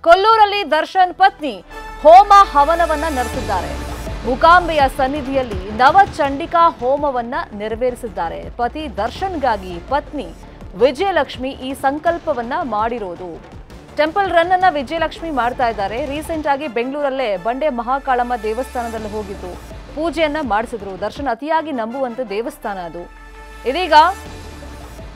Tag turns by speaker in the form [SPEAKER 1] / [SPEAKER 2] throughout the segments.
[SPEAKER 1] ಕೊಲ್ಲೂರಲ್ಲಿ ದರ್ಶನ್ ಪತ್ನಿ ಹೋಮ ಹವನವನ್ನ ನಡೆಸಿದ್ದಾರೆ. ಮೂಕಾಂಬೆಯ ಸನ್ನಿಧಿಯಲ್ಲಿ ನವಚಂಡಿಕಾ ಹೋಮವನ್ನ ನೆರವೇರಿಸಿದ್ದಾರೆ. ಪತಿ ದರ್ಶನ್ಗಾಗಿ ಪತ್ನಿ ವಿಜಯಲಕ್ಷ್ಮಿ ಈ ಸಂಕಲ್ಪವನ್ನ ಮಾಡಿರೋದು. ಟೆಂಪಲ್ ರನ್ ಅನ್ನ ವಿಜಯಲಕ್ಷ್ಮಿ ಮಾಡ್ತಾ ಇದ್ದಾರೆ. ರೀಸೆಂಟ್ ಆಗಿ ಬೆಂಗಳೂರಲ್ಲೇ ಬಂಡೆ ಮಹಾಕಾಳಮ್ಮ ದೇವಸ್ಥಾನದಲ್ಲಿ ಹೋಗಿದ್ರು, ಪೂಜೆಯನ್ನ ಮಾಡಿಸಿದ್ರು. ದರ್ಶನ್ ಅತಿಯಾಗಿ ನಂಬುವಂತ ದೇವಸ್ಥಾನ ಅದು. ಇದೀಗ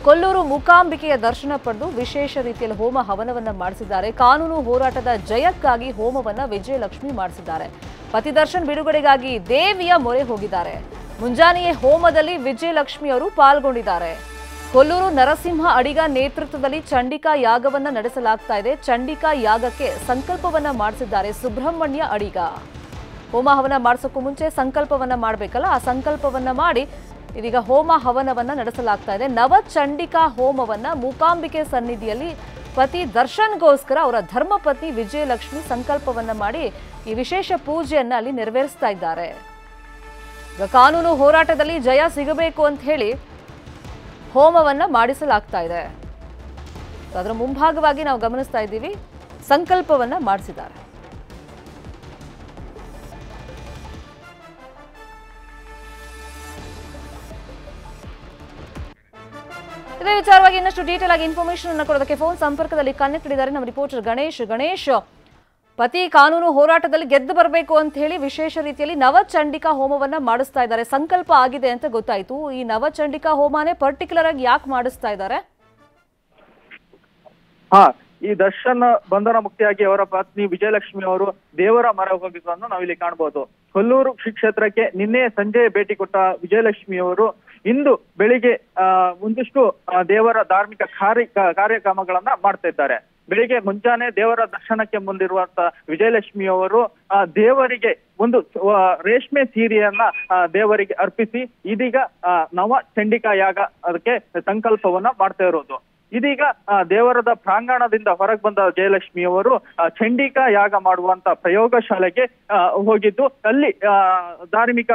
[SPEAKER 1] ಕೊಲ್ಲೂರು ಮೂಕಾಂಬಿಕೆಯ ದರ್ಶನ ಪಡೆದು ವಿಶೇಷ ರೀತಿಯಲ್ಲಿ ಹೋಮ ಹವನವನ್ನ ಮಾಡಿಸಿದ್ದಾರೆ. ಕಾನೂನು ಹೋರಾಟದ ಜಯಕ್ಕಾಗಿ ಹೋಮವನ್ನ ವಿಜಯಲಕ್ಷ್ಮಿ ಮಾಡಿಸಿದ್ದಾರೆ. ಪತಿ ದರ್ಶನ್ ಬಿಡುಗಡೆಗಾಗಿ ದೇವಿಯ ಮೊರೆ ಹೋಗಿದ್ದಾರೆ. ಮುಂಜಾನೆಯೇ ಹೋಮದಲ್ಲಿ ವಿಜಯಲಕ್ಷ್ಮಿ ಅವರು ಪಾಲ್ಗೊಂಡಿದ್ದಾರೆ. ಕೊಲ್ಲೂರು ನರಸಿಂಹ ಅಡಿಗ ನೇತೃತ್ವದಲ್ಲಿ ಚಂಡಿಕಾ ಯಾಗವನ್ನ ನಡೆಸಲಾಗ್ತಾ ಇದೆ. ಚಂಡಿಕಾ ಯಾಗಕ್ಕೆ ಸಂಕಲ್ಪವನ್ನ ಮಾಡಿಸಿದ್ದಾರೆ ಸುಬ್ರಹ್ಮಣ್ಯ ಅಡಿಗ. ಹೋಮ ಹವನ ಮಾಡಿಸೋಕ್ಕೂ ಮುಂಚೆ ಸಂಕಲ್ಪವನ್ನ ಮಾಡಬೇಕಲ್ಲ, ಆ ಸಂಕಲ್ಪವನ್ನ ಮಾಡಿ ಇದೀಗ ಹೋಮ ಹವನವನ್ನ ನಡೆಸಲಾಗ್ತಾ ಇದೆ. ನವಚಂಡಿಕಾ ಹೋಮವನ್ನ ಮೂಕಾಂಬಿಕೆ ಸನ್ನಿಧಿಯಲ್ಲಿ ಪತಿ ದರ್ಶನ್ಗೋಸ್ಕರ ಅವರ ಧರ್ಮಪತ್ನಿ ವಿಜಯಲಕ್ಷ್ಮಿ ಸಂಕಲ್ಪವನ್ನ ಮಾಡಿ ಈ ವಿಶೇಷ ಪೂಜೆಯನ್ನ ಅಲ್ಲಿ ನೆರವೇರಿಸ್ತಾ ಇದ್ದಾರೆ. ಈಗ ಕಾನೂನು ಹೋರಾಟದಲ್ಲಿ ಜಯ ಸಿಗಬೇಕು ಅಂತ ಹೇಳಿ ಹೋಮವನ್ನ ಮಾಡಿಸಲಾಗ್ತಾ ಇದೆ. ಅದರ ಮುಂಭಾಗವಾಗಿ ನಾವು ಗಮನಿಸ್ತಾ ಇದ್ದೀವಿ, ಸಂಕಲ್ಪವನ್ನ ಮಾಡಿಸಿದ್ದಾರೆ. ಇದೇ ವಿಚಾರವಾಗಿ ಇನ್ನಷ್ಟು ಡೀಟೇಲ್ ಆಗಿ ಇನ್ಫಾರ್ಮೇಶನ್ ಅನ್ನು ಕೊಡೋದಕ್ಕೆ ಫೋನ್ ಸಂಪರ್ಕದಲ್ಲಿ ಕನೆಕ್ಟ್ ಇದ್ದಾರೆ ನಮ್ಮ ರಿಪೋರ್ಟರ್ ಗಣೇಶ್. ಪತಿ ಕಾನೂನು ಹೋರಾಟದಲ್ಲಿ ಗೆದ್ದು ಬರಬೇಕು ಅಂತ ಹೇಳಿ ವಿಶೇಷ ರೀತಿಯಲ್ಲಿ ನವಚಂಡಿಕಾ ಹೋಮವನ್ನ ಮಾಡಿಸ್ತಾ ಇದ್ದಾರೆ. ಸಂಕಲ್ಪ ಆಗಿದೆ ಅಂತ ಗೊತ್ತಾಯ್ತು. ಈ ನವಚಂಡಿಕಾ ಹೋಮನೇ ಪರ್ಟಿಕ್ಯುಲರ್ ಆಗಿ ಯಾಕೆ ಮಾಡಿಸ್ತಾ ಇದ್ದಾರೆ?
[SPEAKER 2] ಈ ದರ್ಶನ್ ಬಂಧನ ಮುಕ್ತಿಯಾಗಿ ಅವರ ಪತ್ನಿ ವಿಜಯಲಕ್ಷ್ಮಿ ಅವರು ದೇವರ ಮೊರೆ ಹೋಗಿದ್ದನ್ನು ನಾವಿಲ್ಲಿ ಕಾಣಬಹುದು. ಕೊಲ್ಲೂರು ಶ್ರೀ ಕ್ಷೇತ್ರಕ್ಕೆ ನಿನ್ನೆ ಸಂಜೆ ಭೇಟಿ ಕೊಟ್ಟ ವಿಜಯಲಕ್ಷ್ಮಿ ಅವರು ಇಂದು ಬೆಳಿಗ್ಗೆ ಒಂದಿಷ್ಟು ದೇವರ ಧಾರ್ಮಿಕ ಕಾರ್ಯಕ್ರಮಗಳನ್ನ ಮಾಡ್ತಾ ಇದ್ದಾರೆ. ಬೆಳಿಗ್ಗೆ ಮುಂಜಾನೆ ದೇವರ ದರ್ಶನಕ್ಕೆ ಮುಂದಿರುವಂತ ವಿಜಯಲಕ್ಷ್ಮಿ ಅವರು ದೇವರಿಗೆ ಒಂದು ರೇಷ್ಮೆ ಸೀರೆಯನ್ನ ದೇವರಿಗೆ ಅರ್ಪಿಸಿ ಇದೀಗ ನವ ಚಂಡಿಕಾ ಯಾಗ ಅದಕ್ಕೆ ಸಂಕಲ್ಪವನ್ನ ಮಾಡ್ತಾ ಇರೋದು. ಇದೀಗ ದೇವರದ ಪ್ರಾಂಗಣದಿಂದ ಹೊರಗೆ ಬಂದ ಜಯಲಕ್ಷ್ಮಿ ಅವರು ಚಂಡಿಕಾ ಯಾಗ ಮಾಡುವಂತ ಪ್ರಯೋಗಶಾಲೆಗೆ ಹೋಗಿದ್ದು ಅಲ್ಲಿ ಧಾರ್ಮಿಕ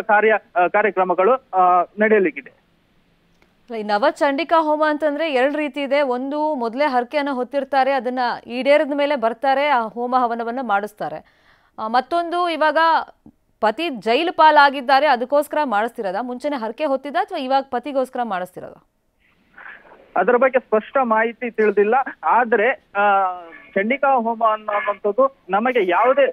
[SPEAKER 2] ಕಾರ್ಯಕ್ರಮಗಳು ನಡೆಯಲಿದೆ.
[SPEAKER 1] ಈ ನವಚಂಡಿಕಾ ಹೋಮ ಅಂತಂದ್ರೆ ಎರಡು ರೀತಿ ಇದೆ. ಒಂದು ಮೊದಲೇ ಹರಕೆಯನ್ನು ಹೊತ್ತಿರ್ತಾರೆ, ಅದನ್ನ ಈಡೇರಿದ ಮೇಲೆ ಬರ್ತಾರೆ, ಆ ಹೋಮ ಹವನವನ್ನ ಮಾಡಿಸ್ತಾರೆ. ಮತ್ತೊಂದು ಇವಾಗ ಪತಿ ಜೈಲು ಪಾಲಾಗಿದ್ದಾರೆ ಅದಕ್ಕೋಸ್ಕರ ಮಾಡಿಸ್ತಿರೋದ, ಮುಂಚೆನೆ ಹರಕೆ ಹೊತ್ತಿದ ಅಥವಾ ಇವಾಗ ಪತಿಗೋಸ್ಕರ ಮಾಡಿಸ್ತಿರೋದ?
[SPEAKER 2] ಅದರ ಬಗ್ಗೆ ಸ್ಪಷ್ಟ ಮಾಹಿತಿ ತಿಳಿದಿಲ್ಲ. ಆದ್ರೆ ಚಂಡಿಕಾ ಹೋಮ ಅನ್ನುವಂಥದ್ದು ನಮಗೆ ಯಾವುದೇ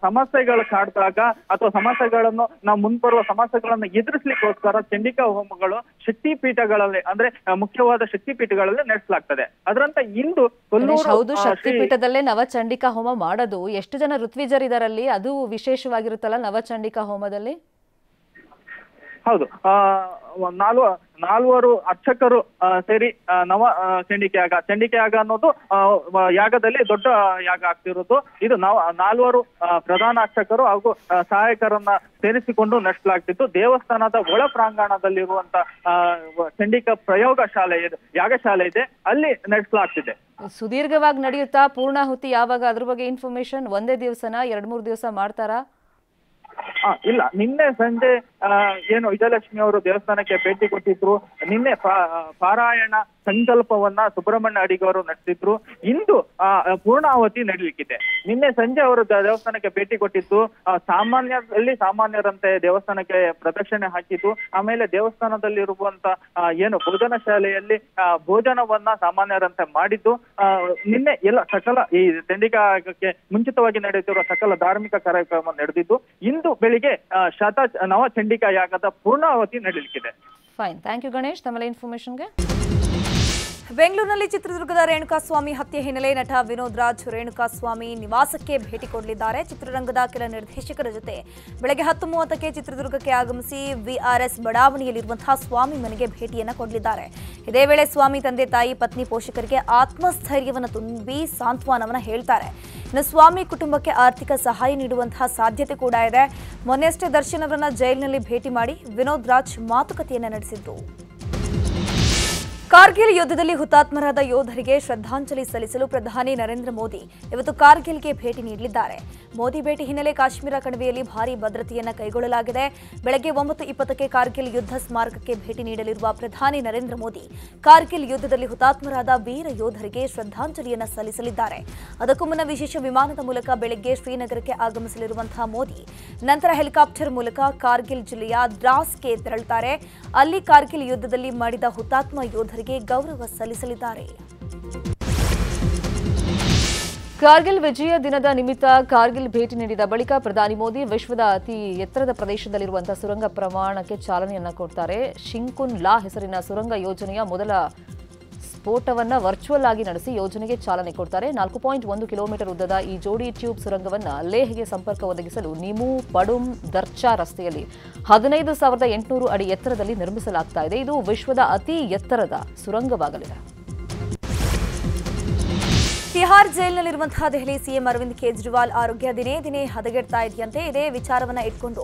[SPEAKER 2] ಸಮಸ್ಯೆಗಳು ಕಾಡ್ದಾಗ ಅಥವಾ ಸಮಸ್ಯೆಗಳನ್ನು ನಾವು ಮುಂಬರುವ ಸಮಸ್ಯೆಗಳನ್ನು ಎದುರಿಸಲಿಕ್ಕೋಸ್ಕರ ಚಂಡಿಕಾ ಹೋಮಗಳು ಶಕ್ತಿ ಪೀಠಗಳಲ್ಲಿ ಅಂದ್ರೆ ಮುಖ್ಯವಾದ ಶಕ್ತಿ ಪೀಠಗಳಲ್ಲಿ ನಡೆಸಲಾಗ್ತದೆ. ಅದರಂತೆ ಇಂದು
[SPEAKER 1] ಹೌದು, ಶಕ್ತಿ ಪೀಠದಲ್ಲೇ ನವಚಂಡಿಕಾ ಹೋಮ ಮಾಡೋದು. ಎಷ್ಟು ಜನ ಋತ್ವಿಜರಿದಾರಲ್ಲಿ, ಅದು ವಿಶೇಷವಾಗಿರುತ್ತಲ್ಲ ನವಚಂಡಿಕಾ ಹೋಮದಲ್ಲಿ?
[SPEAKER 2] ಹೌದು, ನಾಲ್ವರು ಅರ್ಚಕರು ಸೇರಿ ನವ ಚಂಡಿಕೆ ಯಾಗ ಅನ್ನೋದು ಯಾಗದಲ್ಲಿ ದೊಡ್ಡ ಯಾಗ ಆಗ್ತಿರೋದು. ಇದು ನಾಲ್ವರು ಪ್ರಧಾನ ಅರ್ಚಕರು ಹಾಗೂ ಸಹಾಯಕರನ್ನ ಸೇರಿಸಿಕೊಂಡು ನಡೆಸಲಾಗ್ತಿತ್ತು. ದೇವಸ್ಥಾನದ ಒಳ ಪ್ರಾಂಗಣದಲ್ಲಿರುವಂತ ಚಂಡಿಕಾ ಪ್ರಯೋಗಶಾಲೆ ಯಾಗಶಾಲೆ ಇದೆ, ಅಲ್ಲಿ ನಡೆಸಲಾಗ್ತಿದೆ.
[SPEAKER 1] ಸುದೀರ್ಘವಾಗಿ ನಡೆಯುತ್ತಾ? ಪೂರ್ಣಾಹುತಿ ಯಾವಾಗ? ಅದ್ರ ಬಗ್ಗೆ ಇನ್ಫಾರ್ಮೇಶನ್ ಒಂದೇ ದಿವಸನ 2-3 ದಿವಸ ಮಾಡ್ತಾರಾ?
[SPEAKER 2] ಇಲ್ಲ, ನಿನ್ನೆ ಸಂಜೆ ಏನು ವಿಜಯಲಕ್ಷ್ಮಿ ಅವರು ದೇವಸ್ಥಾನಕ್ಕೆ ಭೇಟಿ ಕೊಟ್ಟಿದ್ರು. ನಿನ್ನೆ ಪಾರಾಯಣ ಸಂಕಲ್ಪವನ್ನ ಸುಬ್ರಹ್ಮಣ್ಯ ಅಡಿಗ ಅವರು ನಡೆಸಿದ್ರು. ಇಂದು ಪೂರ್ಣಾವತಿ ನಡೀಲಿಕ್ಕಿದೆ. ನಿನ್ನೆ ಸಂಜೆ ಅವರು ದೇವಸ್ಥಾನಕ್ಕೆ ಭೇಟಿ ಕೊಟ್ಟಿದ್ದು. ಸಾಮಾನ್ಯರಂತೆ ದೇವಸ್ಥಾನಕ್ಕೆ ಪ್ರದಕ್ಷಿಣೆ ಹಾಕಿದ್ದು. ಆಮೇಲೆ ದೇವಸ್ಥಾನದಲ್ಲಿರುವಂತ ಏನು ಭೋಜನ ಶಾಲೆಯಲ್ಲಿ ಭೋಜನವನ್ನ ಸಾಮಾನ್ಯರಂತೆ ಮಾಡಿದ್ದು. ನಿನ್ನೆ ಎಲ್ಲ ಸಕಲ ಈ ಚಂಡಿಕಾಕ್ಕೆ ಮುಂಚಿತವಾಗಿ ನಡೆಯುತ್ತಿರುವ ಸಕಲ ಧಾರ್ಮಿಕ ಕಾರ್ಯಕ್ರಮ ನಡೆದಿದ್ದು. ಇಂದು ಬೆಳಿಗ್ಗೆ ನವ ಚಂಡಿಕಾ ಯಾಗದ ಪೂರ್ಣಾವತಿ ನಡೆಯಲಿಕ್ಕಿದೆ.
[SPEAKER 1] ಫೈನ್, ಥ್ಯಾಂಕ್ ಯು ಗಣೇಶ್ ತಮ್ಮ ಇನ್ಫಾರ್ಮೇಶನ್ಗೆ.
[SPEAKER 3] ಬೆಂಗಳೂರಿನಲ್ಲಿ ಚಿತ್ರದುರ್ಗದ ರೇಣುಕಾಸ್ವಾಮಿ ಹತ್ಯೆ ಹಿನ್ನೆಲೆ ನಟ ವಿನೋದ್ ರಾಜ್ ರೇಣುಕಾಸ್ವಾಮಿ ನಿವಾಸಕ್ಕೆ ಭೇಟಿ ಕೊಡಲಿದ್ದಾರೆ. ಚಿತ್ರರಂಗದ ಕೆಲ ನಿರ್ದೇಶಕರ ಜೊತೆ ಬೆಳಗ್ಗೆ 10:30ಕ್ಕೆ ಚಿತ್ರದುರ್ಗಕ್ಕೆ ಆಗಮಿಸಿ ವಿಆರ್ಎಸ್ ಬಡಾವಣೆಯಲ್ಲಿರುವಂತಹ ಸ್ವಾಮಿ ಮನೆಗೆ ಭೇಟಿಯನ್ನು ಕೊಡಲಿದ್ದಾರೆ. ಇದೇ ವೇಳೆ ಸ್ವಾಮಿ ತಂದೆ ತಾಯಿ ಪತ್ನಿ ಪೋಷಕರಿಗೆ ಆತ್ಮಸ್ಥೈರ್ಯವನ್ನು ತುಂಬಿ ಸಾಂತ್ವನವನ್ನು ಹೇಳ್ತಾರೆ. ಇನ್ನು ಸ್ವಾಮಿ ಕುಟುಂಬಕ್ಕೆ ಆರ್ಥಿಕ ಸಹಾಯ ನೀಡುವಂತಹ ಸಾಧ್ಯತೆ ಕೂಡ ಇದೆ. ಮೊನ್ನೆಯಷ್ಟೇ ದರ್ಶನ್ ಅವರನ್ನ ಜೈಲಿನಲ್ಲಿ ಭೇಟಿ ಮಾಡಿ ವಿನೋದ್ ರಾಜ್ ಮಾತುಕತೆಯನ್ನು ನಡೆಸಿದ್ರು. ಕಾರ್ಗಿಲ್ ಯುದ್ಧದಲ್ಲಿ ಹುತಾತ್ಮರಾದ ಯೋಧರಿಗೆ ಶ್ರದ್ಧಾಂಜಲಿ ಸಲ್ಲಿಸಲು ಪ್ರಧಾನಿ ನರೇಂದ್ರ ಮೋದಿ ಇವತ್ತು ಕಾರ್ಗಿಲ್ಗೆ ಭೇಟಿ ನೀಡಲಿದ್ದಾರೆ. ಮೋದಿ ಭೇಟಿ ಹಿನ್ನೆಲೆ ಕಾಶ್ಮೀರ ಕಣಿವೆಯಲ್ಲಿ ಭಾರೀ ಭದ್ರತೆಯನ್ನು ಕೈಗೊಳ್ಳಲಾಗಿದೆ. ಬೆಳಗ್ಗೆ 9:20ಕ್ಕೆ ಕಾರ್ಗಿಲ್ ಯುದ್ಧ ಸ್ಮಾರಕಕ್ಕೆ ಭೇಟಿ ನೀಡಲಿರುವ ಪ್ರಧಾನಿ ನರೇಂದ್ರ ಮೋದಿ ಕಾರ್ಗಿಲ್ ಯುದ್ಧದಲ್ಲಿ ಹುತಾತ್ಮರಾದ ವೀರ ಯೋಧರಿಗೆ ಶ್ರದ್ಧಾಂಜಲಿಯನ್ನು ಸಲ್ಲಿಸಲಿದ್ದಾರೆ. ಅದಕ್ಕೂ ಮುನ್ನ ವಿಶೇಷ ವಿಮಾನದ ಮೂಲಕ ಬೆಳಗ್ಗೆ ಶ್ರೀನಗರಕ್ಕೆ ಆಗಮಿಸಲಿರುವಂತಹ ಮೋದಿ ನಂತರ ಹೆಲಿಕಾಪ್ಟರ್ ಮೂಲಕ ಕಾರ್ಗಿಲ್ ಜಿಲ್ಲೆಯ ದ್ರಾಸ್ಗೆ ತೆರಳುತ್ತಾರೆ. ಅಲ್ಲಿ ಕಾರ್ಗಿಲ್ ಯುದ್ಧದಲ್ಲಿ ಮಡಿದ ಹುತಾತ್ಮ ಯೋಧರಿಗೆ ಗೌರವ ಸಲ್ಲಿಸಲಿದ್ದಾರೆ.
[SPEAKER 1] ಕಾರ್ಗಿಲ್ ವಿಜಯ ದಿನದ ನಿಮಿತ್ತ ಕಾರ್ಗಿಲ್ ಭೇಟಿ ನೀಡಿದ ಬಳಿಕ ಪ್ರಧಾನಿ ಮೋದಿ ವಿಶ್ವದ ಅತಿ ಎತ್ತರದ ಪ್ರದೇಶದಲ್ಲಿರುವಂತಹ ಸುರಂಗ ಪ್ರಮಾಣಕ್ಕೆ ಚಾಲನೆಯನ್ನ ಕೊಡ್ತಾರೆ. ಶಿಂಕುನ್ ಲಾ ಹೆಸರಿನ ಸುರಂಗ ಯೋಜನೆಯ ಮೊದಲ ಸ್ಫೋಟವನ್ನು ವರ್ಚುವಲ್ ಆಗಿ ನಡೆಸಿ ಯೋಜನೆಗೆ ಚಾಲನೆ ಕೊಡ್ತಾರೆ. 4.1 ಕಿಲೋಮೀಟರ್ ಉದ್ದದ ಈ ಜೋಡಿ ಟ್ಯೂಬ್ ಸುರಂಗವನ್ನು ಲೇಹ್ಗೆ ಸಂಪರ್ಕ ಒದಗಿಸಲು ನಿಮು ಪಡುಮ್ ದರ್ಚಾ ರಸ್ತೆಯಲ್ಲಿ 15,800 ಅಡಿ ಎತ್ತರದಲ್ಲಿ ನಿರ್ಮಿಸಲಾಗ್ತಾ ಇದೆ. ಇದು ವಿಶ್ವದ ಅತಿ ಎತ್ತರದ ಸುರಂಗವಾಗಲಿದೆ.
[SPEAKER 3] ತಿಹಾರ್ ಜೈಲಿನಲ್ಲಿರುವಂತಹ ದೆಹಲಿ ಸಿಎಂ ಅರವಿಂದ್ ಕೇಜ್ರಿವಾಲ್ ಆರೋಗ್ಯ ದಿನೇ ದಿನೇ ಹದಗೆಡ್ತಾ ಇದೆಯಂತೆ. ಇದೇ ವಿಚಾರವನ್ನು ಇಟ್ಕೊಂಡು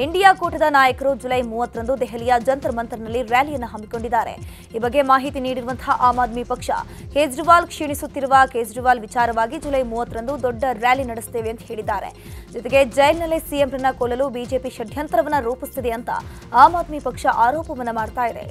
[SPEAKER 3] ಇಂಡಿಯಾ ಕೂಟದ ನಾಯಕರು ಜುಲೈ 30ರಂದು ದೆಹಲಿಯ ಜಂತರ್ ಮಂತರ್ನಲ್ಲಿ ರ್ಯಾಲಿಯನ್ನು ಹಮ್ಮಿಕೊಂಡಿದ್ದಾರೆ. ಈ ಬಗ್ಗೆ ಮಾಹಿತಿ ನೀಡಿರುವಂತಹ ಆಮ್ ಆದ್ಮಿ ಪಕ್ಷ ಕೇಜ್ರಿವಾಲ್ ಕ್ಷೀಣಿಸುತ್ತಿರುವ ಕೇಜ್ರಿವಾಲ್ ವಿಚಾರವಾಗಿ ಜುಲೈ 30ರಂದು ದೊಡ್ಡ ರ್ಯಾಲಿ ನಡೆಸುತ್ತೇವೆ ಅಂತ ಹೇಳಿದ್ದಾರೆ. ಜೊತೆಗೆ ಜೈಲಿನಲ್ಲೇ ಸಿಎಂರನ್ನ ಕೊಲ್ಲಲು ಬಿಜೆಪಿ ಷಡ್ಯಂತ್ರವನ್ನು ರೂಪಿಸುತ್ತಿದೆ ಅಂತ ಆಮ್ ಆದ್ಮಿ ಪಕ್ಷ ಆರೋಪವನ್ನು ಮಾಡ್ತಾ ಇದೆ.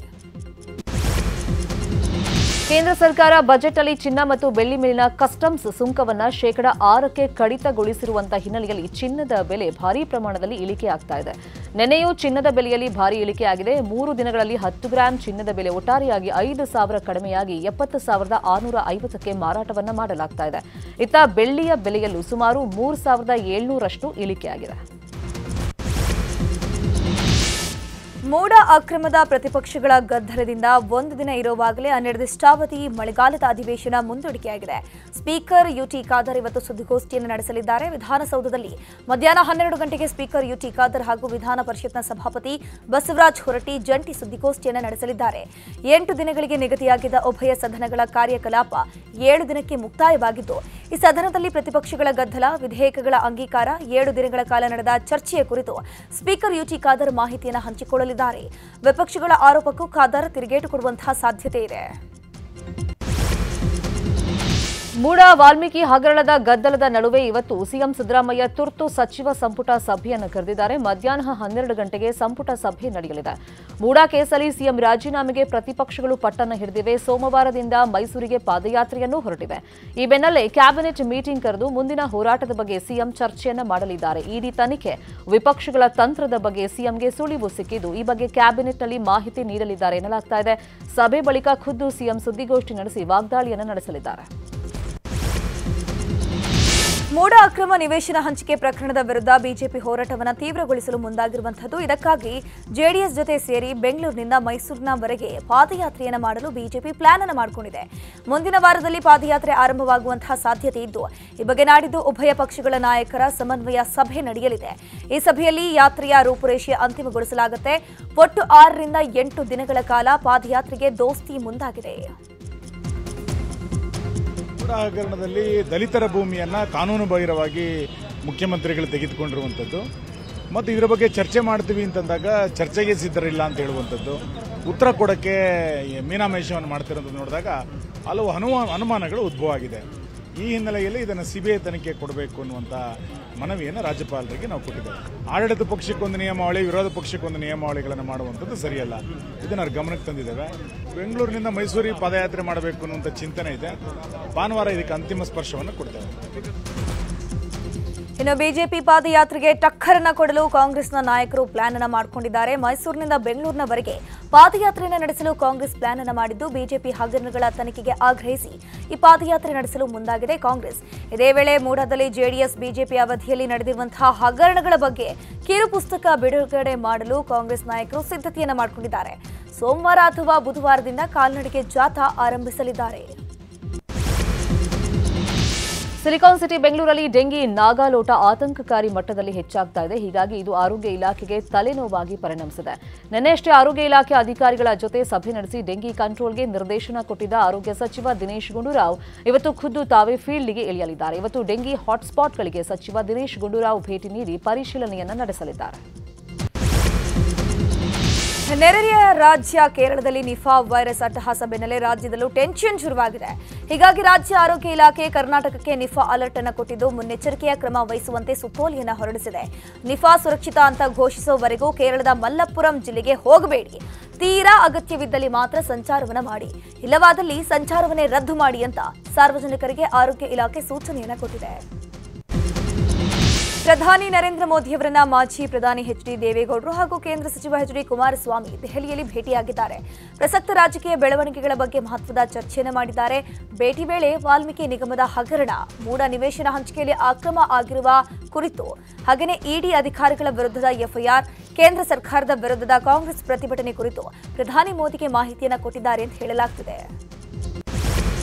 [SPEAKER 1] ಕೇಂದ್ರ ಸರ್ಕಾರ ಬಜೆಟ್ ಅಲ್ಲಿ ಚಿನ್ನ ಮತ್ತು ಬೆಳ್ಳಿ ಮೇಲಿನ ಕಸ್ಟಮ್ಸ್ ಸುಂಕವನ್ನ %6ಕ್ಕೆ ಕಡಿತಗೊಳಿಸಿರುವಂತಹ ಹಿನ್ನೆಲೆಯಲ್ಲಿ ಚಿನ್ನದ ಬೆಲೆ ಭಾರೀ ಪ್ರಮಾಣದಲ್ಲಿ ಇಳಿಕೆ ಆಗ್ತಾ ಇದೆ. ನೆನೆಯೂ ಚಿನ್ನದ ಬೆಲೆಯಲ್ಲಿ ಭಾರೀ ಇಳಿಕೆಯಾಗಿದೆ. 3 ದಿನಗಳಲ್ಲಿ 10 ಗ್ರಾಂ ಚಿನ್ನದ ಬೆಲೆ ಒಟ್ಟಾರೆಯಾಗಿ 5,000 ಕಡಿಮೆಯಾಗಿ 70,650ಕ್ಕೆ ಮಾರಾಟವನ್ನ ಮಾಡಲಾಗ್ತಾ ಇದೆ. ಇತ್ತ ಬೆಳ್ಳಿಯ ಬೆಲೆಯಲ್ಲೂ ಸುಮಾರು 3,700ರಷ್ಟು ಇಳಿಕೆಯಾಗಿದೆ.
[SPEAKER 3] ಮೋಡ ಅಕ್ರಮದ ಪ್ರತಿಪಕ್ಷಗಳ ಗದ್ದಲದಿಂದ ಒಂದು ದಿನ ಇರುವಾಗಲೇ ಅನಿರ್ದಿಷ್ಟಾವಧಿ ಮಳೆಗಾಲದ ಅಧಿವೇಶನ ಮುಂದೂಡಿಕೆಯಾಗಿದೆ. ಸ್ಪೀಕರ್ ಯುಟಿ ಖಾದರ್ ಇವತ್ತು ಸುದ್ದಿಗೋಷ್ಠಿಯನ್ನು ನಡೆಸಲಿದ್ದಾರೆ. ವಿಧಾನಸೌಧದಲ್ಲಿ ಮಧ್ಯಾಹ್ನ 12 ಗಂಟೆಗೆ ಸ್ಪೀಕರ್ ಯುಟಿ ಖಾದರ್ ಹಾಗೂ ವಿಧಾನ ಪರಿಷತ್ನ ಸಭಾಪತಿ ಬಸವರಾಜ ಹೊರಟ್ಟಿ ಜಂಟಿ ಸುದ್ದಿಗೋಷ್ಠಿಯನ್ನು ನಡೆಸಲಿದ್ದಾರೆ. 8 ದಿನಗಳಿಗೆ ನಿಗದಿಯಾಗಿದ್ದ ಉಭಯ ಸದನಗಳ ಕಾರ್ಯಕಲಾಪ 7 ದಿನಕ್ಕೆ ಮುಕ್ತಾಯವಾಗಿದ್ದು, ಈ ಸದನದಲ್ಲಿ ಪ್ರತಿಪಕ್ಷಗಳ ಗದ್ದಲ, ವಿಧೇಯಕಗಳ ಅಂಗೀಕಾರ, 7 ದಿನಗಳ ಕಾಲ ನಡೆದ ಚರ್ಚೆಯ ಕುರಿತು ಸ್ಪೀಕರ್ ಯುಟಿ ಖಾದರ್ ಮಾಹಿತಿಯನ್ನು ಹಂಚಿಕೊಳ್ಳಲಿದ್ದಾರೆ. ವಿಪಕ್ಷಗಳ ಆರೋಪಕ್ಕೂ ಖಾದರ್ ತಿರುಗೇಟು ಕೊಡುವಂತಹ ಸಾಧ್ಯತೆ ಇದೆ.
[SPEAKER 1] ಮೂಡ ವಾಲ್ಮೀಕಿ ಹಗರಣದ ಗದ್ದಲದ ನಡುವೆ ಇವತ್ತು ಸಿಎಂ ಸಿದ್ದರಾಮಯ್ಯ ತುರ್ತು ಸಚಿವ ಸಂಪುಟ ಸಭೆಯನ್ನು ಕರೆದಿದ್ದಾರೆ. ಮಧ್ಯಾಹ್ನ 12 ಗಂಟೆಗೆ ಸಂಪುಟ ಸಭೆ ನಡೆಯಲಿದೆ. ಮೂಡ ಕೇಸಲ್ಲಿ ಸಿಎಂ ರಾಜೀನಾಮೆಗೆ ಪ್ರತಿಪಕ್ಷಗಳು ಪಟ್ಟನ್ನು ಹಿಡಿದಿವೆ. ಸೋಮವಾರದಿಂದ ಮೈಸೂರಿಗೆ ಪಾದಯಾತ್ರೆಯನ್ನು ಹೊರಟಿವೆ. ಈ ಬೆನ್ನಲ್ಲೇ ಕ್ಯಾಬಿನೆಟ್ ಮೀಟಿಂಗ್ ಕರೆದು ಮುಂದಿನ ಹೋರಾಟದ ಬಗ್ಗೆ ಸಿಎಂ ಚರ್ಚೆಯನ್ನು ಮಾಡಲಿದ್ದಾರೆ. ಇಡಿ ತನಿಖೆ, ವಿಪಕ್ಷಗಳ ತಂತ್ರದ ಬಗ್ಗೆ ಸಿಎಂಗೆ ಸುಳಿವು ಸಿಕ್ಕಿದ್ದು, ಈ ಬಗ್ಗೆ ಕ್ಯಾಬಿನೆಟ್ನಲ್ಲಿ ಮಾಹಿತಿ ನೀಡಲಿದ್ದಾರೆ ಎನ್ನಲಾಗ್ತಾ ಇದೆ. ಸಭೆ ಬಳಿಕ ಖುದ್ದು ಸಿಎಂ ಸುದ್ದಿಗೋಷ್ಠಿ ನಡೆಸಿ ವಾಗ್ದಾಳಿಯನ್ನು ನಡೆಸಲಿದ್ದಾರೆ.
[SPEAKER 3] ಮೋಡ ಅಕ್ರಮ ನಿವೇಶನ ಹಂಚಿಕೆ ಪ್ರಕರಣದ ವಿರುದ್ಧ ಬಿಜೆಪಿ ಹೋರಾಟವನ್ನು ತೀವ್ರಗೊಳಿಸಲು ಮುಂದಾಗಿರುವಂತಹದ್ದು. ಇದಕ್ಕಾಗಿ ಜೆಡಿಎಸ್ ಜೊತೆ ಸೇರಿ ಬೆಂಗಳೂರಿನಿಂದ ಮೈಸೂರಿನವರೆಗೆ ಪಾದಯಾತ್ರೆಯನ್ನು ಮಾಡಲು ಬಿಜೆಪಿ ಪ್ಲಾನ್ ಅನ್ನು ಮಾಡಿಕೊಂಡಿದೆ. ಮುಂದಿನ ವಾರದಲ್ಲಿ ಪಾದಯಾತ್ರೆ ಆರಂಭವಾಗುವಂತಹ ಸಾಧ್ಯತೆ ಇದ್ದು, ಈ ಬಗ್ಗೆ ನಾಡಿದ್ದು ಉಭಯ ಪಕ್ಷಗಳ ನಾಯಕರ ಸಮನ್ವಯ ಸಭೆ ನಡೆಯಲಿದೆ. ಈ ಸಭೆಯಲ್ಲಿ ಯಾತ್ರೆಯ ರೂಪುರೇಷೆ ಅಂತಿಮಗೊಳಿಸಲಾಗುತ್ತೆ. ಒಟ್ಟು 6 ರಿಂದ 8 ದಿನಗಳ ಕಾಲ ಪಾದಯಾತ್ರೆಗೆ ದೋಸ್ತಿ ಮುಂದಾಗಿದೆ.
[SPEAKER 4] ಹಗರಣದಲ್ಲಿ ದಲಿತರ ಭೂಮಿಯನ್ನ ಕಾನೂನು ಬಾಹಿರವಾಗಿ ಮುಖ್ಯಮಂತ್ರಿಗಳು ತೆಗೆದುಕೊಂಡಿರುವಂಥದ್ದು ಮತ್ತು ಇದರ ಬಗ್ಗೆ ಚರ್ಚೆ ಮಾಡ್ತೀವಿ ಅಂತಂದಾಗ ಚರ್ಚೆಗೆ ಸಿದ್ಧರಿಲ್ಲ ಅಂತ ಹೇಳುವಂಥದ್ದು, ಉತ್ತರ ಕೊಡೋಕ್ಕೆ ಮೀನಾಮೇಷವನ್ನು ಮಾಡ್ತಿರೋಂಥದ್ದು ನೋಡಿದಾಗ ಹಲವು ಅನುಮಾನಗಳು ಉದ್ಭವ ಆಗಿದೆ. ಈ ಹಿನ್ನೆಲೆಯಲ್ಲಿ ಇದನ್ನು ಸಿಬಿಐ ತನಿಖೆ ಕೊಡಬೇಕು ಅನ್ನುವಂಥ ಮನವಿಯನ್ನು ರಾಜ್ಯಪಾಲರಿಗೆ ನಾವು ಕೊಟ್ಟಿದ್ದೇವೆ. ಆಡಳಿತ ಪಕ್ಷಕ್ಕೊಂದು ನಿಯಮಾವಳಿ, ವಿರೋಧ ಪಕ್ಷಕ್ಕೊಂದು ನಿಯಮಾವಳಿಗಳನ್ನು ಮಾಡುವಂಥದ್ದು ಸರಿಯಲ್ಲ. ಇದನ್ನು ಅವ್ರ ಗಮನಕ್ಕೆ ತಂದಿದ್ದೇವೆ. ಬೆಂಗಳೂರಿನಿಂದ ಮೈಸೂರಿಗೆ ಪಾದಯಾತ್ರೆ ಮಾಡಬೇಕು ಅನ್ನುವಂಥ ಚಿಂತನೆ ಇದೆ. ಭಾನುವಾರ ಇದಕ್ಕೆ ಅಂತಿಮ ಸ್ಪರ್ಶವನ್ನು ಕೊಡ್ತೇವೆ.
[SPEAKER 3] ಇನ್ನು ಬಿಜೆಪಿ ಪಾದಯಾತ್ರೆಗೆ ಟಕ್ಕರನ್ನ ಕೊಡಲು ಕಾಂಗ್ರೆಸ್ನ ನಾಯಕರು ಪ್ಲಾನ್ ಅನ್ನು ಮಾಡಿಕೊಂಡಿದ್ದಾರೆ. ಮೈಸೂರಿನಿಂದ ಬೆಂಗಳೂರಿನವರೆಗೆ ಪಾದಯಾತ್ರೆಯನ್ನು ನಡೆಸಲು ಕಾಂಗ್ರೆಸ್ ಪ್ಲಾನ್ ಅನ್ನು ಮಾಡಿದ್ದು, ಬಿಜೆಪಿ ಹಗರಣಗಳ ತನಿಖೆಗೆ ಆಗ್ರಹಿಸಿ ಈ ಪಾದಯಾತ್ರೆ ನಡೆಸಲು ಮುಂದಾಗಿದೆ ಕಾಂಗ್ರೆಸ್. ಇದೇ ವೇಳೆ ಮೂಡಾದಲ್ಲಿ ಜೆಡಿಎಸ್ ಬಿಜೆಪಿ ಅವಧಿಯಲ್ಲಿ ನಡೆದಿರುವಂತಹ ಹಗರಣಗಳ ಬಗ್ಗೆ ಕಿರು ಪುಸ್ತಕ ಬಿಡುಗಡೆ ಮಾಡಲು ಕಾಂಗ್ರೆಸ್ ನಾಯಕರು ಸಿದ್ಧತೆಯನ್ನು ಮಾಡಿಕೊಂಡಿದ್ದಾರೆ. ಸೋಮವಾರ ಅಥವಾ ಬುಧವಾರದಿಂದ ಕಾಲ್ನಡಿಗೆ ಜಾಥಾ ಆರಂಭಿಸಲಿದ್ದಾರೆ.
[SPEAKER 1] ಸಿಲಿಕಾನ್ ಸಿಟಿ ಬೆಂಗಳೂರಲ್ಲಿ ಡೆಂಗಿ ನಾಗಾಲೋಟ ಆತಂಕಕಾರಿ ಮಟ್ಟದಲ್ಲಿ ಹೆಚ್ಚಾಗ್ತಾ ಇದೆ. ಹೀಗಾಗಿ ಇದು ಆರೋಗ್ಯ ಇಲಾಖೆಗೆ ತಲೆನೋವಾಗಿ ಪರಿಣಮಿಸಿದೆ. ನಿನ್ನೆಯಷ್ಟೇ ಆರೋಗ್ಯ ಇಲಾಖೆ ಅಧಿಕಾರಿಗಳ ಜೊತೆ ಸಭೆ ನಡೆಸಿ ಡೆಂಗಿ ಕಂಟ್ರೋಲ್ಗೆ ನಿರ್ದೇಶನ ಕೊಟ್ಟಿದ್ದ ಆರೋಗ್ಯ ಸಚಿವ ದಿನೇಶ್ ಗುಂಡೂರಾವ್ ಇವತ್ತು ಖುದ್ದು ತಾವೇ ಫೀಲ್ಡ್ಗೆ ಇಳಿಯಲಿದ್ದಾರೆ. ಇವತ್ತು ಡೆಂಗಿ ಹಾಟ್ಸ್ಪಾಟ್ಗಳಿಗೆ ಸಚಿವ ದಿನೇಶ್ ಗುಂಡೂರಾವ್ ಭೇಟಿ ನೀಡಿ ಪರಿಶೀಲನೆಯನ್ನು ನಡೆಸಲಿದ್ದಾರೆ.
[SPEAKER 3] ನೆರೆಯ ರಾಜ್ಯ ಕೇರಳದಲ್ಲಿ ನಿಫಾ ವೈರಸ್ ಅಟ್ಟಹಾಸ ಬೆನ್ನಲ್ಲೇ ರಾಜ್ಯದಲ್ಲೂ ಟೆನ್ಷನ್ ಶುರುವಾಗಿದೆ. ಹೀಗಾಗಿ ರಾಜ್ಯ ಆರೋಗ್ಯ ಇಲಾಖೆ ಕರ್ನಾಟಕಕ್ಕೆ ನಿಫಾ ಅಲರ್ಟ್ ಅನ್ನು ಕೊಟ್ಟಿದ್ದು ಮುನ್ನೆಚ್ಚರಿಕೆಯ ಕ್ರಮ ವಹಿಸುವಂತೆ ಸುತ್ತೋಲೆಯನ್ನು ಹೊರಡಿಸಿದೆ. ನಿಫಾ ಸುರಕ್ಷಿತ ಅಂತ ಘೋಷಿಸುವವರೆಗೂ ಕೇರಳದ ಮಲ್ಲಪ್ಪುರಂ ಜಿಲ್ಲೆಗೆ ಹೋಗಬೇಡಿ, ತೀರಾ ಅಗತ್ಯವಿದ್ದಲ್ಲಿ ಮಾತ್ರ ಸಂಚಾರವನ್ನ ಮಾಡಿ, ಇಲ್ಲವಾದಲ್ಲಿ ಸಂಚಾರವನ್ನೇ ರದ್ದು ಮಾಡಿ ಅಂತ ಸಾರ್ವಜನಿಕರಿಗೆ ಆರೋಗ್ಯ ಇಲಾಖೆ ಸೂಚನೆಯನ್ನು ಕೊಟ್ಟಿದೆ. ಪ್ರಧಾನಿ ನರೇಂದ್ರ ಮೋದಿಯವರನ್ನ ಮಾಜಿ ಪ್ರಧಾನಿ ಎಚ್.ಡಿ. ದೇವೇಗೌಡರು ಹಾಗೂ ಕೇಂದ್ರ ಸಚಿವ ಎಚ್.ಡಿ. ಕುಮಾರಸ್ವಾಮಿ ದೆಹಲಿಯಲ್ಲಿ ಭೇಟಿಯಾಗಿದ್ದಾರೆ. ಪ್ರಸಕ್ತ ರಾಜಕೀಯ ಬೆಳವಣಿಗೆಗಳ ಬಗ್ಗೆ ಮಹತ್ವದ ಚರ್ಚೆಯನ್ನು ಮಾಡಿದ್ದಾರೆ. ಭೇಟಿ ವೇಳೆ ವಾಲ್ಮೀಕಿ ನಿಗಮದ ಹಗರಣ, ಮೂಡ ನಿವೇಶನ ಹಂಚಿಕೆಯಲ್ಲಿ ಅಕ್ರಮ ಆಗಿರುವ ಕುರಿತು ಹಾಗೆಯೇ ಇಡಿ ಅಧಿಕಾರಿಗಳ ವಿರುದ್ಧದ ಎಫ್ಐಆರ್, ಕೇಂದ್ರ ಸರ್ಕಾರದ ವಿರುದ್ಧದ ಕಾಂಗ್ರೆಸ್ ಪ್ರತಿಭಟನೆ ಕುರಿತು ಪ್ರಧಾನಿ ಮೋದಿಗೆ ಮಾಹಿತಿಯನ್ನು ಕೊಟ್ಟಿದ್ದಾರೆ ಅಂತ ಹೇಳಲಾಗುತ್ತಿದೆ.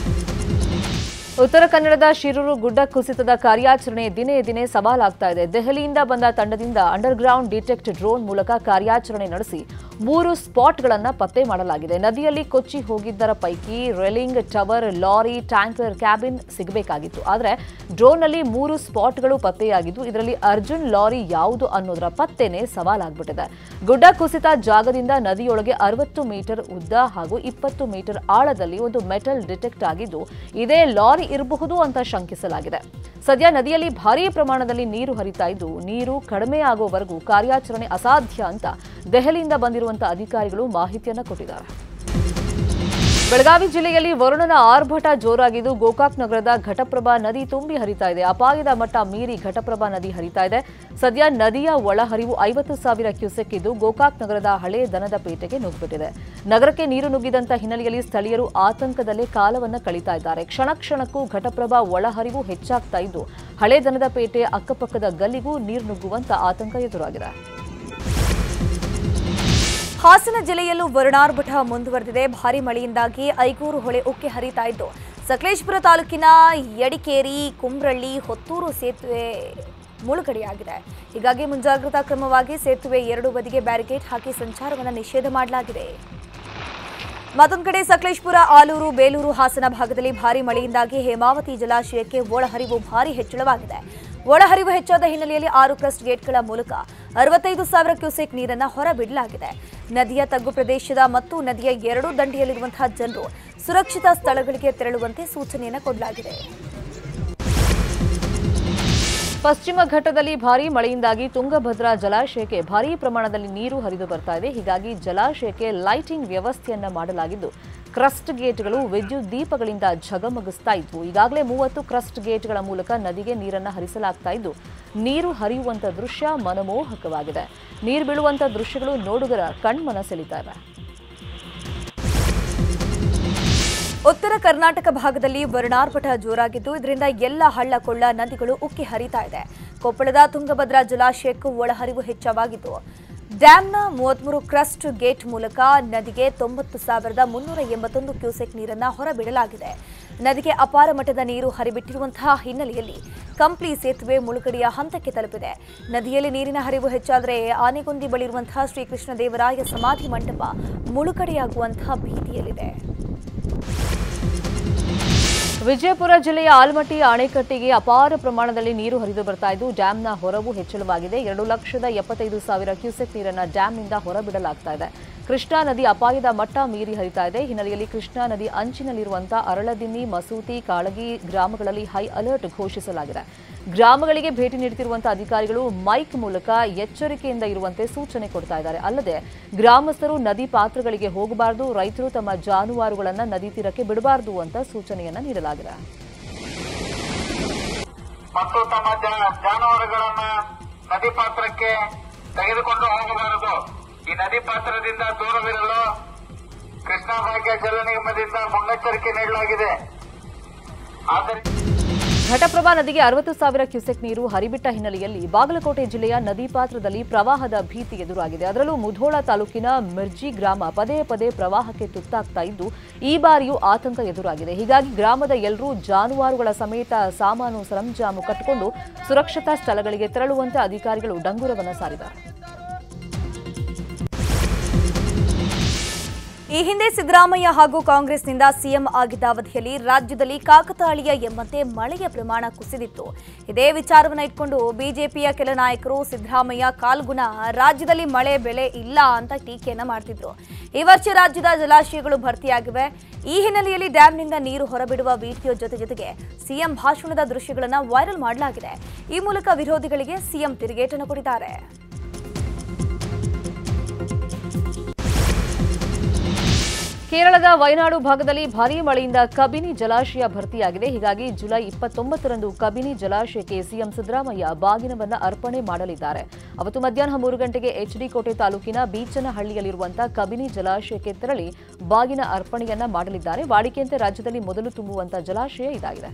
[SPEAKER 1] ಉತ್ತರ ಕನ್ನಡದ ಶಿರೂರು ಗುಡ್ಡ ಕುಸಿತದ ಕಾರ್ಯಾಚರಣೆ ದಿನೇ ದಿನೇ ಸವಾಲಾಗ್ತಾ ಇದೆ. ದೆಹಲಿಯಿಂದ ಬಂದ ತಂಡದಿಂದ ಅಂಡರ್ಗ್ರೌಂಡ್ ಡಿಟೆಕ್ಟ್ ಡ್ರೋನ್ ಮೂಲಕ ಕಾರ್ಯಾಚರಣೆ ನಡೆಸಿ 3 ಸ್ಪಾಟ್ಗಳನ್ನು ಪತ್ತೆ ಮಾಡಲಾಗಿದೆ. ನದಿಯಲ್ಲಿ ಕೊಚ್ಚಿ ಹೋಗಿದ್ದರ ಪೈಕಿ railing, tower, lorry, tanker, cabin ಸಿಗಬೇಕಾಗಿತ್ತು. ಆದರೆ ಡ್ರೋನ್ನಲ್ಲಿ 3 ಸ್ಪಾಟ್ಗಳು ಪತ್ತೆಯಾಗಿದ್ದು, ಇದರಲ್ಲಿ ಅರ್ಜುನ್ ಲಾರಿ ಯಾವುದು ಅನ್ನೋದರ ಪತ್ತೆನೇ ಸವಾಲಾಗ್ಬಿಟ್ಟಿದೆ. ಗುಡ್ಡ ಕುಸಿತ ಜಾಗದಿಂದ ನದಿಯೊಳಗೆ 60 ಮೀಟರ್ ಉದ್ದ ಹಾಗೂ 20 ಮೀಟರ್ ಆಳದಲ್ಲಿ ಒಂದು ಮೆಟಲ್ ಡಿಟೆಕ್ಟ್ ಆಗಿದ್ದು, ಇದೇ ಲಾರಿ ಇರಬಹುದು ಅಂತ ಶಂಕಿಸಲಾಗಿದೆ. ಸದ್ಯ ನದಿಯಲ್ಲಿ ಭಾರೀ ಪ್ರಮಾಣದಲ್ಲಿ ನೀರು ಹರಿತಾ ಇದ್ದು, ನೀರು ಕಡಿಮೆ ಆಗುವವರೆಗೂ ಕಾರ್ಯಾಚರಣೆ ಅಸಾಧ್ಯ ಅಂತ ದೆಹಲಿಯಿಂದ ಬಂದಿರುವಂತಹ ಅಧಿಕಾರಿಗಳು ಮಾಹಿತಿಯನ್ನು ಕೊಟ್ಟಿದ್ದಾರೆ. ಬೆಳಗಾವಿ ಜಿಲ್ಲೆಯಲ್ಲಿ ವರುಣನ ಆರ್ಭಟ ಜೋರಾಗಿದ್ದು, ಗೋಕಾಕ್ ನಗರದ ಘಟಪ್ರಭಾ ನದಿ ತುಂಬಿ ಹರಿತಾ ಇದೆ. ಅಪಾಯದ ಮಟ್ಟ ಮೀರಿ ಘಟಪ್ರಭಾ ನದಿ ಹರಿತಾ ಇದೆ. ಸದ್ಯ ನದಿಯ ಒಳಹರಿವು 50,000 ಕ್ಯೂಸೆಕ್ ಇದ್ದು, ಗೋಕಾಕ್ ನಗರದ ಹಳೆ ದನದ ಪೇಟೆಗೆ ನುಗ್ಗಿಬಿಟ್ಟಿದೆ. ನಗರಕ್ಕೆ ನೀರು ನುಗ್ಗಿದಂತ ಹಿನ್ನೆಲೆಯಲ್ಲಿ ಸ್ಥಳೀಯರು ಆತಂಕದಲ್ಲೇ ಕಾಲವನ್ನು ಕಳೀತಾ ಇದ್ದಾರೆ. ಕ್ಷಣ ಕ್ಷಣಕ್ಕೂ ಘಟಪ್ರಭಾ ಒಳಹರಿವು ಹೆಚ್ಚಾಗ್ತಾ ಇದ್ದು, ಹಳೆ ದನದ ಪೇಟೆ ಅಕ್ಕಪಕ್ಕದ ಗಲ್ಲಿಗೂ ನೀರು ನುಗ್ಗುವಂತ ಆತಂಕ ಎದುರಾಗಿದೆ.
[SPEAKER 3] ಹಾಸನ ಜಿಲ್ಲೆಯಲ್ಲೂ ವರುಣಾರ್ಭಟ ಮುಂದುವರೆದಿದೆ. ಭಾರೀ ಮಳೆಯಿಂದಾಗಿ ಐಗೂರು ಹೊಳೆ ಉಕ್ಕಿ ಹರಿತಾ ಇದ್ದು, ಸಕಲೇಶಪುರ ತಾಲೂಕಿನ ಯಡಿಕೇರಿ, ಕುಮ್ರಳ್ಳಿ, ಹೊತ್ತೂರು ಸೇತುವೆ ಮುಳುಗಡೆಯಾಗಿದೆ. ಹೀಗಾಗಿ ಮುಂಜಾಗ್ರತಾ ಕ್ರಮವಾಗಿ ಸೇತುವೆ 2 ಬದಿಗೆ ಬ್ಯಾರಿಕೇಡ್ ಹಾಕಿ ಸಂಚಾರವನ್ನು ನಿಷೇಧ ಮಾಡಲಾಗಿದೆ. ಮತ್ತೊಂದು ಕಡೆ ಸಕಲೇಶಪುರ, ಆಲೂರು, ಬೇಲೂರು, ಹಾಸನ ಭಾಗದಲ್ಲಿ ಭಾರೀ ಮಳೆಯಿಂದಾಗಿ ಹೇಮಾವತಿ ಜಲಾಶಯಕ್ಕೆ ಒಳಹರಿವು ಭಾರೀ ಹೆಚ್ಚಳವಾಗಿದೆ. ಒಳಹರಿವು ಹೆಚ್ಚಾದ ಹಿನ್ನೆಲೆಯಲ್ಲಿ 6 ಕ್ರಸ್ಟ್ ಗೇಟ್ಗಳ ಮೂಲಕ 65,000 ಕ್ಯೂಸೆಕ್ ನೀರನ್ನು ಹೊರಬಿಡಲಾಗಿದೆ. ನದಿಯ ತಗ್ಗು ಪ್ರದೇಶದ ಮತ್ತು ನದಿಯ 2 ದಂಡೆಯಲ್ಲಿರುವಂತಹ ಜನರು ಸುರಕ್ಷಿತ ಸ್ಥಳಗಳಿಗೆ ತೆರಳುವಂತೆ ಸೂಚನೆಯನ್ನು ಕೊಡಲಾಗಿದೆ.
[SPEAKER 1] ಪಶ್ಚಿಮ ಘಟ್ಟದಲ್ಲಿ ಭಾರೀ ಮಳೆಯಿಂದಾಗಿ ತುಂಗಭದ್ರಾ ಜಲಾಶಯಕ್ಕೆ ಭಾರೀ ಪ್ರಮಾಣದಲ್ಲಿ ನೀರು ಹರಿದು ಬರ್ತಾ ಇದೆ. ಹೀಗಾಗಿ ಜಲಾಶಯಕ್ಕೆ ಲೈಟಿಂಗ್ ವ್ಯವಸ್ಥೆಯನ್ನ ಮಾಡಲಾಗಿದ್ದು, ಕ್ರಸ್ಟ್ ಗೇಟ್ಗಳು ವಿದ್ಯುತ್ ದೀಪಗಳಿಂದ ಝಗಮಗಿಸ್ತಾ ಇದ್ವು. ಈಗಾಗಲೇ 30 ಕ್ರಸ್ಟ್ ಗೇಟ್ಗಳ ಮೂಲಕ ನದಿಗೆ ನೀರನ್ನು ಹರಿಸಲಾಗ್ತಾ ಇದ್ದು, ನೀರು ಹರಿಯುವಂತ ದೃಶ್ಯ ಮನಮೋಹಕವಾಗಿದೆ. ನೀರು ಬೀಳುವಂತ ದೃಶ್ಯಗಳು ನೋಡುಗರ ಕಣ್ಮನ ಸೆಳೀತಾ ಇವೆ.
[SPEAKER 3] ಉತ್ತರ ಕರ್ನಾಟಕ ಭಾಗದಲ್ಲಿ ವರುಣಾರ್ಭಟ ಜೋರಾಗಿದ್ದು, ಇದರಿಂದ ಎಲ್ಲ ಹಳ್ಳ ಕೊಳ್ಳ ನದಿಗಳು ಉಕ್ಕಿ ಹರಿತಾ ಇದೆ. ಕೊಪ್ಪಳದ ತುಂಗಭದ್ರಾ ಜಲಾಶಯಕ್ಕೂ ಒಳಹರಿವು ಹೆಚ್ಚವಾಗಿದ್ದು, ಡ್ಯಾಂನ 33 ಕ್ರಸ್ಟ್ ಗೇಟ್ ಮೂಲಕ ನದಿಗೆ 90,381 ಕ್ಯೂಸೆಕ್ ನೀರನ್ನು ಹೊರಬಿಡಲಾಗಿದೆ. ನದಿಗೆ ಅಪಾರ ಮಟ್ಟದ ನೀರು ಹರಿಬಿಟ್ಟಿರುವಂತಹ ಹಿನ್ನೆಲೆಯಲ್ಲಿ ಕಂಪ್ಲಿ ಸೇತುವೆ ಮುಳುಗಡೆಯ ಹಂತಕ್ಕೆ ತಲುಪಿದೆ. ನದಿಯಲ್ಲಿ ನೀರಿನ ಹರಿವು ಹೆಚ್ಚಾದರೆ ಆನೆಗೊಂದಿ ಬಳಿರುವಂತಹ ಶ್ರೀಕೃಷ್ಣ ದೇವರಾಯ ಸಮಾಧಿ ಮಂಟಪ ಮುಳುಗಡೆಯಾಗುವಂತಹ ಭೀತಿಯಲ್ಲಿದೆ.
[SPEAKER 1] ವಿಜಯಪುರ ಜಿಲ್ಲೆಯ ಆಲಮಟ್ಟಿ ಅಣೆಕಟ್ಟಿಗೆ ಅಪಾರ ಪ್ರಮಾಣದಲ್ಲಿ ನೀರು ಹರಿದು ಬರ್ತಾ ಇದ್ದು, ಡ್ಯಾಂನ ಹೊರವು ಹೆಚ್ಚಳವಾಗಿದೆ. 2,75,000 ಕ್ಯೂಸೆಕ್ ನೀರನ್ನು ಡ್ಯಾಂನಿಂದ ಹೊರಬಿಡಲಾಗ್ತಾ ಇದೆ. ಕೃಷ್ಣಾ ನದಿ ಅಪಾಯದ ಮಟ್ಟ ಮೀರಿ ಹರಿತಾ ಇದೆ. ಹಿನ್ನೆಲೆಯಲ್ಲಿ ಕೃಷ್ಣಾ ನದಿ ಅಂಚಿನಲ್ಲಿರುವಂತಹ ಅರಳದಿನ್ನಿ, ಮಸೂತಿ, ಕಾಳಗಿ ಗ್ರಾಮಗಳಲ್ಲಿ ಹೈ ಅಲರ್ಟ್ ಘೋಷಿಸಲಾಗಿದೆ. ಗ್ರಾಮಗಳಿಗೆ ಭೇಟಿ ನೀಡುತ್ತಿರುವಂತಹ ಅಧಿಕಾರಿಗಳು ಮೈಕ್ ಮೂಲಕ ಎಚ್ಚರಿಕೆಯಿಂದ ಇರುವಂತೆ ಸೂಚನೆ ಕೊಡ್ತಾ ಇದ್ದಾರೆ. ಅಲ್ಲದೆ ಗ್ರಾಮಸ್ಥರು ನದಿ ಪಾತ್ರಗಳಿಗೆ ಹೋಗಬಾರದು, ರೈತರು ತಮ್ಮ ಜಾನುವಾರುಗಳನ್ನು ನದಿ ತೀರಕ್ಕೆ ಬಿಡಬಾರದು ಅಂತ ಸೂಚನೆಯನ್ನ ನೀಡಲಾಗಿದೆ.
[SPEAKER 5] ಮತ್ತು ತಮ್ಮ ಜಾನುವಾರುಗಳನ್ನ ನದಿ ಪಾತ್ರಕ್ಕೆ ತೆಗೆದುಕೊಂಡು ಹೋಗಬಾರದು. ಈ ನದಿ ಪಾತ್ರದಿಂದ ದೂರವಿರಲು ಕೃಷ್ಣಾ ಭಾಗ್ಯ ಜಲ ನಿಗಮದಿಂದ ಮುನ್ನೆಚ್ಚರಿಕೆ ನೀಡಲಾಗಿದೆ.
[SPEAKER 1] ಘಟಪ್ರಭಾ ನದಿಗೆ 60,000 ಕ್ಯೂಸೆಕ್ ನೀರು ಹರಿಬಿಟ್ಟ ಹಿನ್ನೆಲೆಯಲ್ಲಿ ಬಾಗಲಕೋಟೆ ಜಿಲ್ಲೆಯ ನದಿ ಪಾತ್ರದಲ್ಲಿ ಪ್ರವಾಹದ ಭೀತಿ ಎದುರಾಗಿದೆ. ಅದರಲ್ಲೂ ಮುಧೋಳ ತಾಲೂಕಿನ ಮಿರ್ಜಿ ಗ್ರಾಮ ಪದೇ ಪದೇ ಪ್ರವಾಹಕ್ಕೆ ತುತ್ತಾಗ್ತಾ ಇದ್ದು, ಈ ಬಾರಿಯೂ ಆತಂಕ ಎದುರಾಗಿದೆ. ಹೀಗಾಗಿ ಗ್ರಾಮದ ಎಲ್ಲರೂ ಜಾನುವಾರುಗಳ ಸಮೇತ ಸಾಮಾನು ಸರಂಜಾಮು ಕಟ್ಟಿಕೊಂಡು ಸುರಕ್ಷಿತ ಸ್ಥಳಗಳಿಗೆ ತೆರಳುವಂತೆ ಅಧಿಕಾರಿಗಳು ಡಂಗುರವನ್ನು ಸಾರಿದ್ದಾರೆ.
[SPEAKER 3] ಈ ಹಿಂದೆ ಸಿದ್ದರಾಮಯ್ಯ ಹಾಗೂ ಕಾಂಗ್ರೆಸ್ನಿಂದ ಸಿಎಂ ಆಗಿದ್ದ ಅವಧಿಯಲ್ಲಿ ರಾಜ್ಯದಲ್ಲಿ ಕಾಕತಾಳೀಯ ಎಂಬಂತೆ ಮಳೆಯ ಪ್ರಮಾಣ ಕುಸಿದಿತ್ತು. ಇದೇ ವಿಚಾರವನ್ನು ಇಟ್ಕೊಂಡು ಬಿಜೆಪಿಯ ಕೆಲ ನಾಯಕರು ಸಿದ್ದರಾಮಯ್ಯ ಕಾಲ್ಗುಣ ರಾಜ್ಯದಲ್ಲಿ ಮಳೆ ಬೆಳೆ ಇಲ್ಲ ಅಂತ ಟೀಕೆಯನ್ನ ಮಾಡ್ತಿದ್ರು. ಈ ವರ್ಷ ರಾಜ್ಯದ ಜಲಾಶಯಗಳು ಭರ್ತಿಯಾಗಿವೆ. ಈ ಹಿನ್ನೆಲೆಯಲ್ಲಿ ಡ್ಯಾಂನಿಂದ ನೀರು ಹೊರಬಿಡುವ ವಿಡಿಯೋ ಜೊತೆಗೆ ಸಿಎಂ ಭಾಷಣದ ದೃಶ್ಯಗಳನ್ನು ವೈರಲ್ ಮಾಡಲಾಗಿದೆ. ಈ ಮೂಲಕ ವಿರೋಧಿಗಳಿಗೆ ಸಿಎಂ ತಿರುಗೇಟನ್ನು ಕೊಟ್ಟಿದ್ದಾರೆ.
[SPEAKER 1] ಕೇರಳದ ವಯನಾಡು ಭಾಗದಲ್ಲಿ ಭಾರೀ ಮಳೆಯಿಂದ ಕಬಿನಿ ಜಲಾಶಯ ಭರ್ತಿಯಾಗಿದೆ. ಹೀಗಾಗಿ ಜುಲೈ 29ರಂದು ಕಬಿನಿ ಜಲಾಶಯಕ್ಕೆ ಸಿಎಂ ಸಿದ್ದರಾಮಯ್ಯ ಬಾಗಿನವನ್ನ ಅರ್ಪಣೆ ಮಾಡಲಿದ್ದಾರೆ. ಅವತ್ತು ಮಧ್ಯಾಹ್ನ 3 ಗಂಟೆಗೆ ಎಚ್ಡಿ ಕೋಟೆ ತಾಲೂಕಿನ ಬೀಚನಹಳ್ಳಿಯಲ್ಲಿರುವಂತಹ ಕಬಿನಿ ಜಲಾಶಯಕ್ಕೆ ತೆರಳಿ ಬಾಗಿನ ಅರ್ಪಣೆಯನ್ನ ಮಾಡಲಿದ್ದಾರೆ. ವಾಡಿಕೆಯಂತೆ ರಾಜ್ಯದಲ್ಲಿ ಮೊದಲು ತುಂಬುವಂತಹ ಜಲಾಶಯ ಇದಾಗಿದೆ.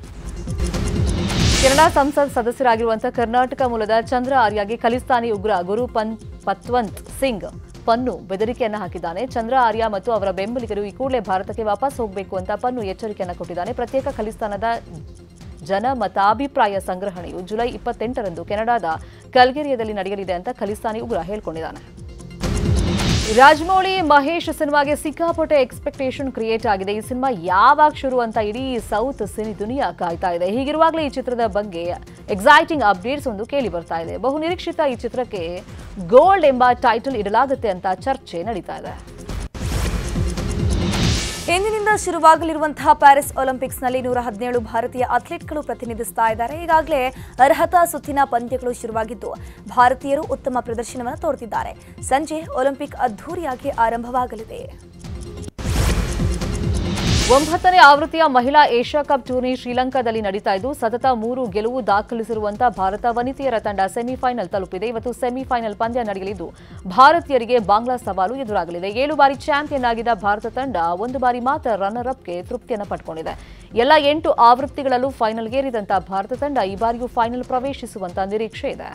[SPEAKER 1] ಕೆನಡಾ ಸಂಸತ್ ಸದಸ್ಯರಾಗಿರುವಂತಹ ಕರ್ನಾಟಕ ಮೂಲದ ಚಂದ್ರ ಆರ್ಯಗೆ ಖಲಿಸ್ತಾನಿ ಉಗ್ರ ಗುರು ಪತ್ವಂತ್ ಸಿಂಗ್ ಪನ್ನು ಬೆದರಿಕೆಯನ್ನು ಹಾಕಿದ್ದಾನೆ. ಚಂದ್ರ ಆರ್ಯ ಮತ್ತು ಅವರ ಬೆಂಬಲಿಗರು ಈ ಕೂಡಲೇ ಭಾರತಕ್ಕೆ ವಾಪಸ್ ಹೋಗಬೇಕು ಅಂತ ಪನ್ನು ಎಚ್ಚರಿಕೆಯನ್ನು ಕೊಟ್ಟಿದ್ದಾನೆ. ಪ್ರತ್ಯೇಕ ಖಲಿಸ್ತಾನದ ಜನ ಮತಾಭಿಪ್ರಾಯ ಸಂಗ್ರಹಣೆಯು ಜುಲೈ 28ರಂದು ಕೆನಡಾದ ಕಲ್ಗೇರಿಯಾದಲ್ಲಿ ನಡೆಯಲಿದೆ ಅಂತ ಖಲಿಸ್ತಾನಿ ಉಗ್ರ ಹೇಳಿಕೊಂಡಿದ್ದಾನೆ. ರಾಜಮೌಳಿ ಮಹೇಶ್ ಸಿನಿಮಾಗೆ ಸಿಕ್ಕಾಪಟ್ಟೆ ಎಕ್ಸ್ಪೆಕ್ಟೇಷನ್ ಕ್ರಿಯೇಟ್ ಆಗಿದೆ. ಈ ಸಿನಿಮಾ ಯಾವಾಗ ಶುರು ಅಂತ ಇಡೀ ಸೌತ್ ಸಿನಿ ದುನಿಯಾ ಕಾಯ್ತಾ ಇದೆ. ಹೀಗಿರುವಾಗಲೇ ಈ ಚಿತ್ರದ ಬಗ್ಗೆ ಎಕ್ಸೈಟಿಂಗ್ ಅಪ್ಡೇಟ್ಸ್ ಒಂದು ಕೇಳಿ ಬರ್ತಾ ಇದೆ. ಬಹು ನಿರೀಕ್ಷಿತ ಈ ಚಿತ್ರಕ್ಕೆ ಗೋಲ್ಡ್ ಎಂಬ ಟೈಟಲ್ ಇಡಲಾಗುತ್ತೆ ಅಂತ ಚರ್ಚೆ ನಡೀತಾ ಇದೆ.
[SPEAKER 3] ಇಂದಿನಿಂದ ಶುರುವಾಗಲಿರುವಂತಹ ಪ್ಯಾರಿಸ್ ಒಲಿಂಪಿಕ್ಸ್ನಲ್ಲಿ 117 ಭಾರತೀಯ ಅಥ್ಲೀಟ್ಗಳು ಪ್ರತಿನಿಧಿಸ್ತಾ ಇದ್ದಾರೆ. ಈಗಾಗಲೇ ಅರ್ಹತಾ ಸುತ್ತಿನ ಪಂದ್ಯಗಳು ಶುರುವಾಗಿದ್ದು ಭಾರತೀಯರು ಉತ್ತಮ ಪ್ರದರ್ಶನವನ್ನು ತೋರುತ್ತಿದ್ದಾರೆ. ಸಂಜೆ ಒಲಿಂಪಿಕ್ ಅದ್ಧೂರಿಯಾಗಿ ಆರಂಭವಾಗಲಿದೆ.
[SPEAKER 1] 9ನೇ ಆವೃತ್ತಿಯ ಮಹಿಳಾ ಏಷ್ಯಾ ಕಪ್ ಟೂರ್ನಿ ಶ್ರೀಲಂಕಾದಲ್ಲಿ ನಡೀತಾ ಇದ್ದು ಸತತ 3 ಗೆಲುವು ದಾಖಲಿಸಿರುವಂತಹ ಭಾರತ ವನಿತೆಯರ ತಂಡ ಸೆಮಿಫೈನಲ್ ತಲುಪಿದೆ. ಇವತ್ತು ಸೆಮಿಫೈನಲ್ ಪಂದ್ಯ ನಡೆಯಲಿದ್ದು ಭಾರತೀಯರಿಗೆ ಬಾಂಗ್ಲಾ ಸವಾಲು ಎದುರಾಗಲಿದೆ. 7 ಬಾರಿ ಚಾಂಪಿಯನ್ ಆಗಿದ್ದ ಭಾರತ ತಂಡ 1 ಬಾರಿ ಮಾತ್ರ ರನ್ನರ್ ಅಪ್ಗೆ ತೃಪ್ತಿಯನ್ನು ಪಡ್ಕೊಂಡಿದೆ. ಎಲ್ಲ 8 ಆವೃತ್ತಿಗಳಲ್ಲೂ ಫೈನಲ್ಗೇರಿದಂತಹ ಭಾರತ ತಂಡ ಈ ಬಾರಿಯೂ ಫೈನಲ್ ಪ್ರವೇಶಿಸುವಂತ ನಿರೀಕ್ಷೆ ಇದೆ.